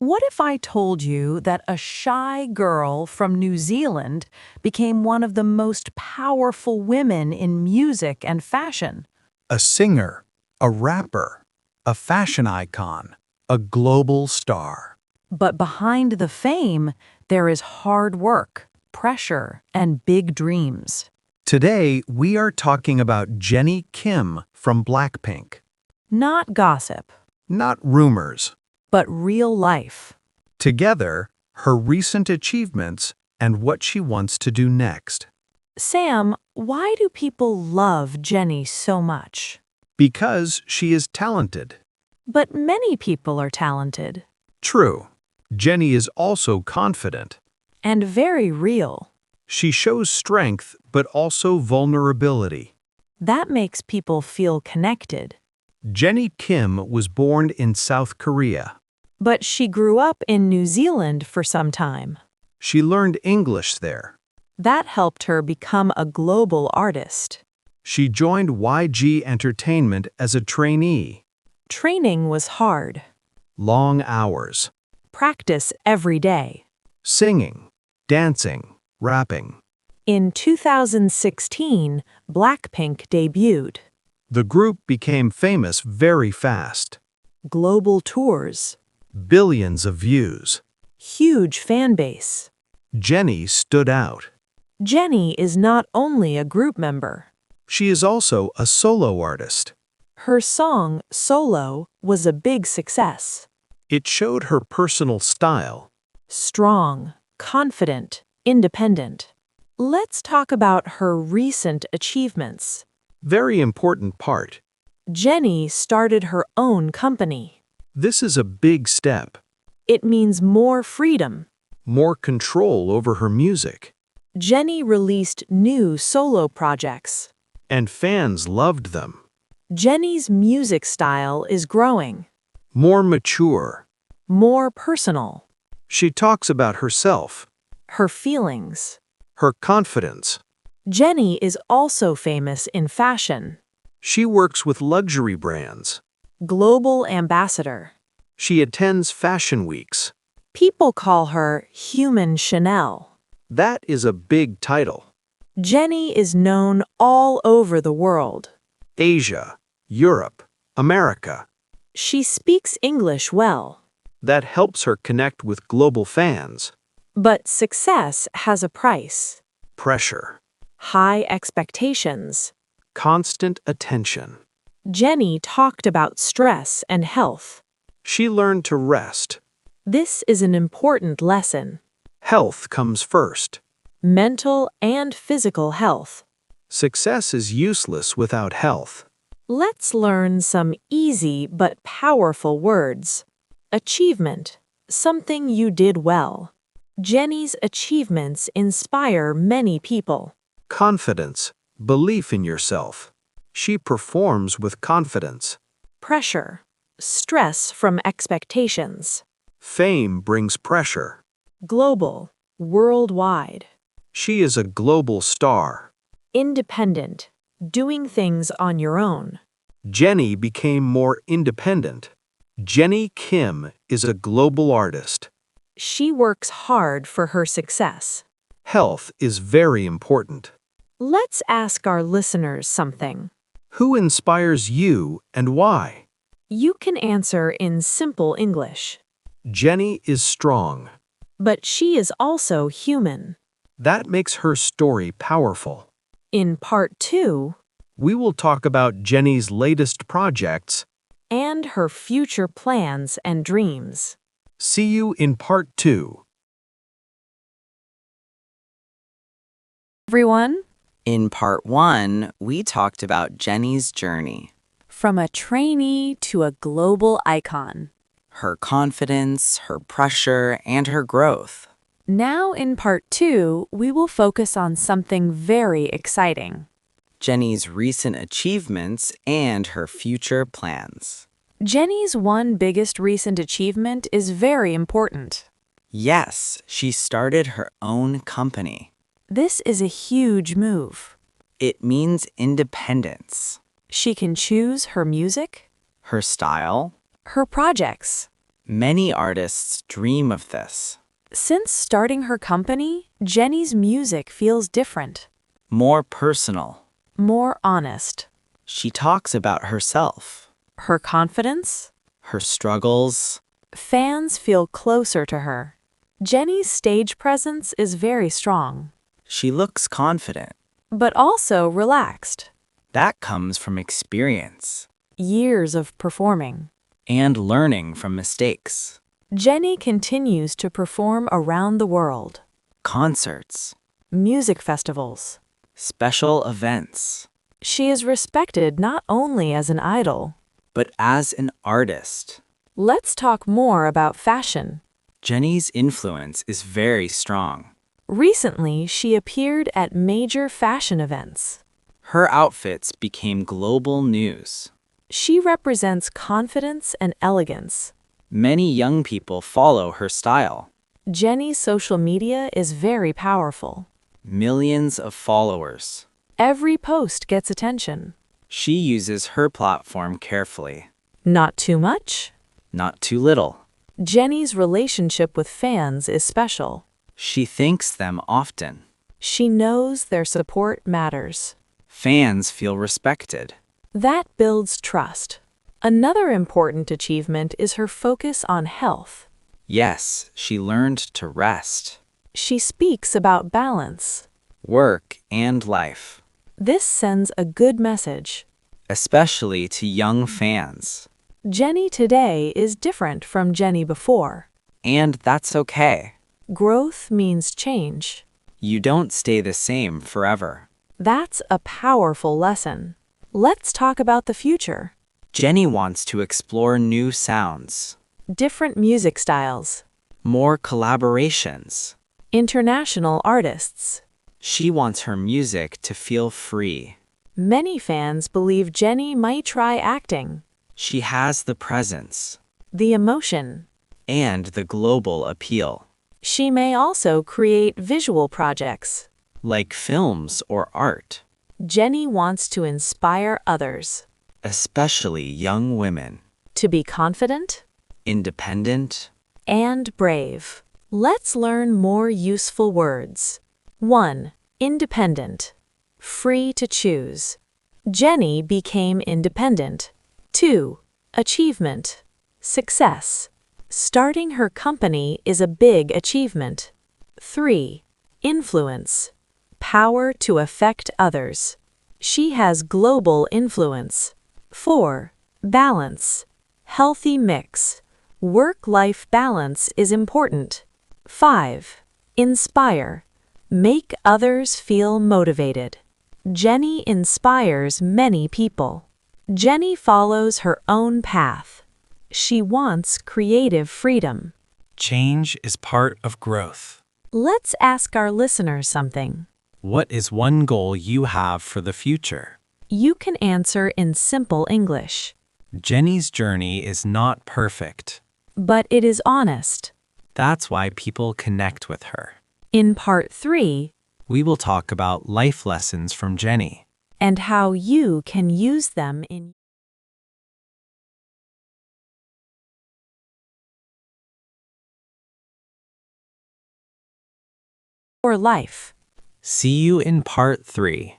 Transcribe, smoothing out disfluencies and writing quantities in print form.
What if I told you that a shy girl from New Zealand became one of the most powerful women in music and fashion? A singer, a rapper, a fashion icon, a global star. But behind the fame, there is hard work, pressure, and big dreams. Today, we are talking about Jennie Kim from Blackpink. Not gossip, Not rumors. but real life. Together, her recent achievements and what she wants to do next. Sam, why do people love Jennie so much? Because she is talented. But many people are talented. True. Jennie is also confident. And very real. She shows strength but also vulnerability. That makes people feel connected. Jennie Kim was born in South Korea. But she grew up in New Zealand for some time. She learned English there. That helped her become a global artist. She joined YG Entertainment as a trainee. Training was hard. Long hours. Practice every day. Singing, dancing, rapping. In 2016, Blackpink debuted. The group became famous very fast. Global tours. Billions of views. Huge fan base. Jennie stood out. Jennie is not only a group member. She is also a solo artist. Her song, Solo, was a big success. It showed her personal style. Strong, confident, independent. Let's talk about her recent achievements. Very important part. Jennie started her own company. This is a big step. It means more freedom. More control over her music. Jennie released new solo projects. And fans loved them. Jennie's music style is growing. More mature. More personal. She talks about herself. Her feelings. Her confidence. Jennie is also famous in fashion. She works with luxury brands. Global ambassador. She attends fashion weeks. People call her Human Chanel. That is a big title. Jennie is known all over the world. Asia, Europe, America. She speaks English well. That helps her connect with global fans. But success has a price. Pressure. High expectations. Constant attention. Jennie talked about stress and health. She learned to rest. This is an important lesson. Health comes first. Mental and physical health. Success is useless without health. Let's learn some easy but powerful words. Achievement. Something you did well. Jennie's achievements inspire many people. Confidence. Belief in yourself. She performs with confidence. Pressure. Stress from expectations. Fame brings pressure. Global. Worldwide. She is a global star. Independent. Doing things on your own. Jennie became more independent. Jennie Kim is a global artist. She works hard for her success. Health is very important. Let's ask our listeners something. Who inspires you and why? You can answer in simple English. Jennie is strong. But she is also human. That makes her story powerful. In part 2, We will talk about Jennie's latest projects. and her future plans and dreams. See you in part 2. Everyone, In part 1, we talked about Jennie's journey, from a trainee to a global icon. her confidence, her pressure, and her growth. Now in part 2, we will focus on something very exciting. Jennie's recent achievements and her future plans. Jennie's one biggest recent achievement is very important. Yes, she started her own company. This is a huge move. It means independence. She can choose her music, Her style. her projects. Many artists dream of this. Since starting her company, Jennie's music feels different, More personal. more honest. She talks about herself, Her confidence? her struggles. Fans feel closer to her. Jennie's stage presence is very strong, She looks confident. but also relaxed. That comes from experience Years of performing. and learning from mistakes. Jennie continues to perform around the world. Concerts, Music festivals. special events, She is respected not only as an idol. but as an artist. Let's talk more about fashion. Jennie's influence is very strong. Recently, she appeared at major fashion events. Her outfits became global news. She represents confidence and elegance. Many young people follow her style. Jennie's social media is very powerful. Millions of followers. Every post gets attention. She uses her platform carefully, Not too much? not too little. Jennie's relationship with fans is special. She thanks them often. She knows their support matters. Fans feel respected. That builds trust. Another important achievement is her focus on health. Yes, she learned to rest. She speaks about balance. Work and life, This sends a good message. especially to young fans. Jennie today is different from Jennie before. And that's okay. Growth means change. You don't stay the same forever. That's a powerful lesson. Let's talk about the future. Jennie wants to explore new sounds, Different music styles. more collaborations. International artists. She wants her music to feel free. Many fans believe Jennie might try acting. She has the presence The emotion. and the global appeal, She may also create visual projects. like films or art, Jennie wants to inspire others. especially young women. To be confident Independent, and brave. Let's learn more useful words. 1. Independent. Free to choose. Jennie became independent. 2. Achievement. Success. Starting her company is a big achievement. 3. Influence. Power to affect others. She has global influence. 4. Balance. Healthy mix. Work-life balance is important. 5. Inspire. Make others feel motivated. Jennie inspires many people. Jennie follows her own path. She wants creative freedom. Change is part of growth. Let's ask our listeners something. What is one goal you have for the future? You can answer in simple English, Jennie's journey is not perfect. but it is honest. That's why people connect with her. In part 3, We will talk about life lessons from Jennie. and how you can use them in your life. See you in part 3.